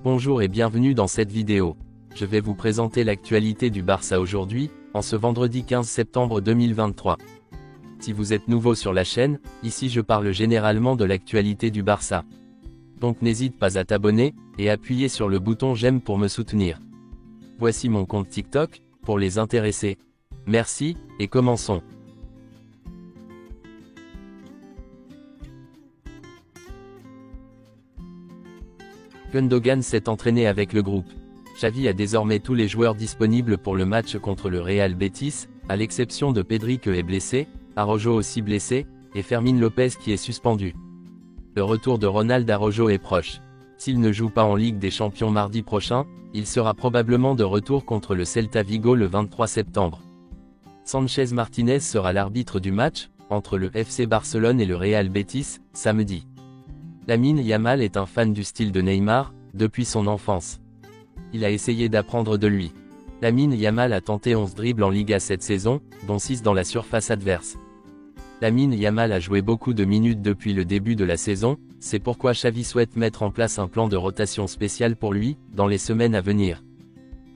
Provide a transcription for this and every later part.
Bonjour et bienvenue dans cette vidéo. Je vais vous présenter l'actualité du Barça aujourd'hui, en ce vendredi 15 septembre 2023. Si vous êtes nouveau sur la chaîne, ici je parle généralement de l'actualité du Barça. Donc n'hésite pas à t'abonner, et appuyer sur le bouton j'aime pour me soutenir. Voici mon compte TikTok, pour les intéressés. Merci, et commençons. Gundogan s'est entraîné avec le groupe. Xavi a désormais tous les joueurs disponibles pour le match contre le Real Betis, à l'exception de Pedri qui est blessé, Araujo aussi blessé, et Fermín López qui est suspendu. Le retour de Ronald Araujo est proche. S'il ne joue pas en Ligue des Champions mardi prochain, il sera probablement de retour contre le Celta Vigo le 23 septembre. Sanchez Martinez sera l'arbitre du match, entre le FC Barcelone et le Real Betis, samedi. Lamine Yamal est un fan du style de Neymar, depuis son enfance. Il a essayé d'apprendre de lui. Lamine Yamal a tenté 11 dribbles en Liga cette saison, dont 6 dans la surface adverse. Lamine Yamal a joué beaucoup de minutes depuis le début de la saison, c'est pourquoi Xavi souhaite mettre en place un plan de rotation spécial pour lui, dans les semaines à venir.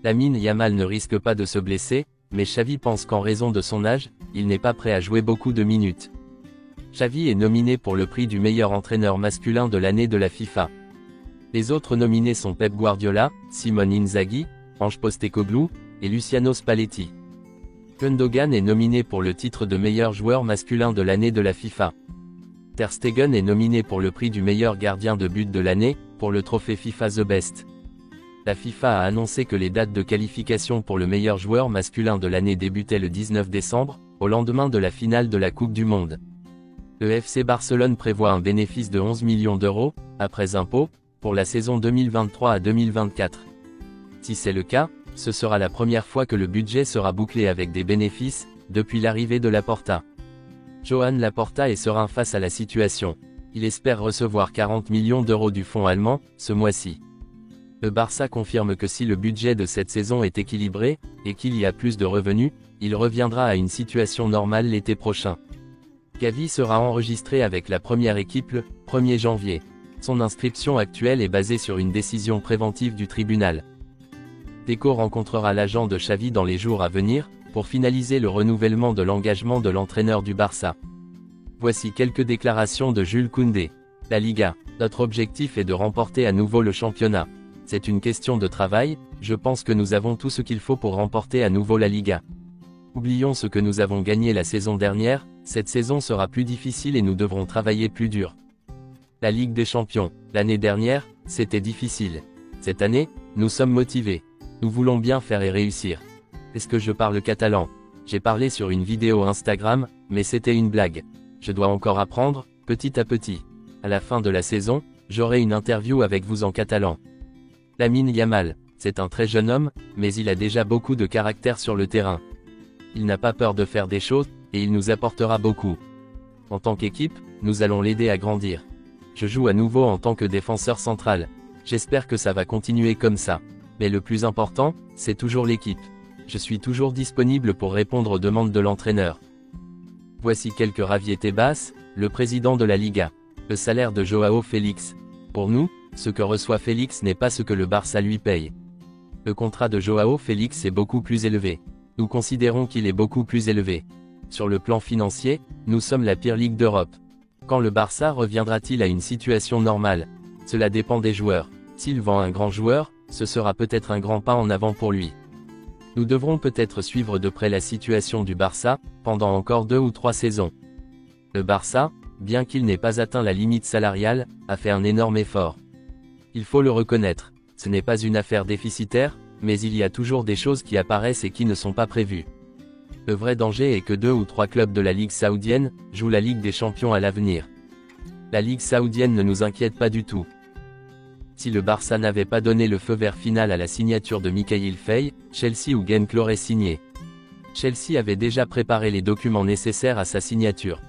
Lamine Yamal ne risque pas de se blesser, mais Xavi pense qu'en raison de son âge, il n'est pas prêt à jouer beaucoup de minutes. Xavi est nominé pour le prix du meilleur entraîneur masculin de l'année de la FIFA. Les autres nominés sont Pep Guardiola, Simone Inzaghi, Ange Postecoglou, et Luciano Spalletti. Gundogan est nominé pour le titre de meilleur joueur masculin de l'année de la FIFA. Ter Stegen est nominé pour le prix du meilleur gardien de but de l'année, pour le trophée FIFA The Best. La FIFA a annoncé que les dates de qualification pour le meilleur joueur masculin de l'année débutaient le 19 décembre, au lendemain de la finale de la Coupe du Monde. Le FC Barcelone prévoit un bénéfice de 11 millions d'euros, après impôts, pour la saison 2023 à 2024. Si c'est le cas, ce sera la première fois que le budget sera bouclé avec des bénéfices, depuis l'arrivée de Laporta. Joan Laporta est serein face à la situation. Il espère recevoir 40 millions d'euros du fonds allemand, ce mois-ci. Le Barça confirme que si le budget de cette saison est équilibré, et qu'il y a plus de revenus, il reviendra à une situation normale l'été prochain. Xavi sera enregistré avec la première équipe le 1er janvier. Son inscription actuelle est basée sur une décision préventive du tribunal. Deco rencontrera l'agent de Xavi dans les jours à venir, pour finaliser le renouvellement de l'engagement de l'entraîneur du Barça. Voici quelques déclarations de Jules Koundé. La Liga. Notre objectif est de remporter à nouveau le championnat. C'est une question de travail, je pense que nous avons tout ce qu'il faut pour remporter à nouveau la Liga. Oublions ce que nous avons gagné la saison dernière, cette saison sera plus difficile et nous devrons travailler plus dur. La Ligue des Champions. L'année dernière, c'était difficile. Cette année, nous sommes motivés. Nous voulons bien faire et réussir. Est-ce que je parle catalan? J'ai parlé sur une vidéo Instagram, mais c'était une blague. Je dois encore apprendre, petit à petit. À la fin de la saison, j'aurai une interview avec vous en catalan. Lamine Yamal, c'est un très jeune homme, mais il a déjà beaucoup de caractère sur le terrain. Il n'a pas peur de faire des choses, et il nous apportera beaucoup. En tant qu'équipe, nous allons l'aider à grandir. Je joue à nouveau en tant que défenseur central. J'espère que ça va continuer comme ça. Mais le plus important, c'est toujours l'équipe. Je suis toujours disponible pour répondre aux demandes de l'entraîneur. Voici quelques raviétés basses, le président de la Liga. Le salaire de Joao Félix. Pour nous, ce que reçoit Félix n'est pas ce que le Barça lui paye. Le contrat de Joao Félix est beaucoup plus élevé. Nous considérons qu'il est beaucoup plus élevé. Sur le plan financier, nous sommes la pire ligue d'Europe. Quand le Barça reviendra-t-il à une situation normale? Cela dépend des joueurs. S'il vend un grand joueur, ce sera peut-être un grand pas en avant pour lui. Nous devrons peut-être suivre de près la situation du Barça, pendant encore 2 ou 3 saisons. Le Barça, bien qu'il n'ait pas atteint la limite salariale, a fait un énorme effort. Il faut le reconnaître. Ce n'est pas une affaire déficitaire, mais il y a toujours des choses qui apparaissent et qui ne sont pas prévues. Le vrai danger est que 2 ou 3 clubs de la Ligue saoudienne jouent la Ligue des Champions à l'avenir. La Ligue saoudienne ne nous inquiète pas du tout. Si le Barça n'avait pas donné le feu vert final à la signature de Mikayil Faye, Chelsea ou Genk l'auraient signé. Chelsea avait déjà préparé les documents nécessaires à sa signature.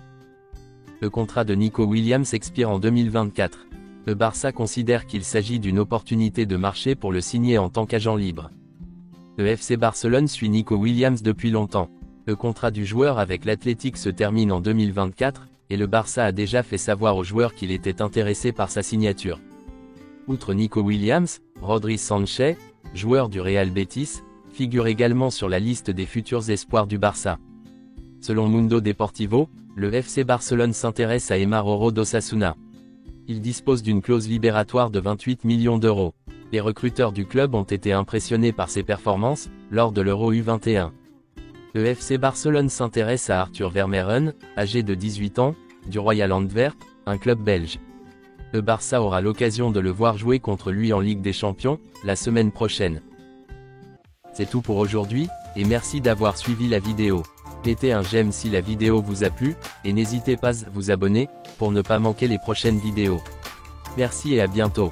Le contrat de Nico Williams expire en 2024. Le Barça considère qu'il s'agit d'une opportunité de marché pour le signer en tant qu'agent libre. Le FC Barcelone suit Nico Williams depuis longtemps. Le contrat du joueur avec l'Athletic se termine en 2024, et le Barça a déjà fait savoir aux joueurs qu'il était intéressé par sa signature. Outre Nico Williams, Rodri Sanchez, joueur du Real Betis, figure également sur la liste des futurs espoirs du Barça. Selon Mundo Deportivo, le FC Barcelone s'intéresse à Aimar Oro d'Osasuna. Il dispose d'une clause libératoire de 28 millions d'euros. Les recruteurs du club ont été impressionnés par ses performances, lors de l'Euro U21. Le FC Barcelone s'intéresse à Arthur Vermeeren, âgé de 18 ans, du Royal Antwerp, un club belge. Le Barça aura l'occasion de le voir jouer contre lui en Ligue des Champions, la semaine prochaine. C'est tout pour aujourd'hui, et merci d'avoir suivi la vidéo. Mettez un j'aime si la vidéo vous a plu, et n'hésitez pas à vous abonner, pour ne pas manquer les prochaines vidéos. Merci et à bientôt.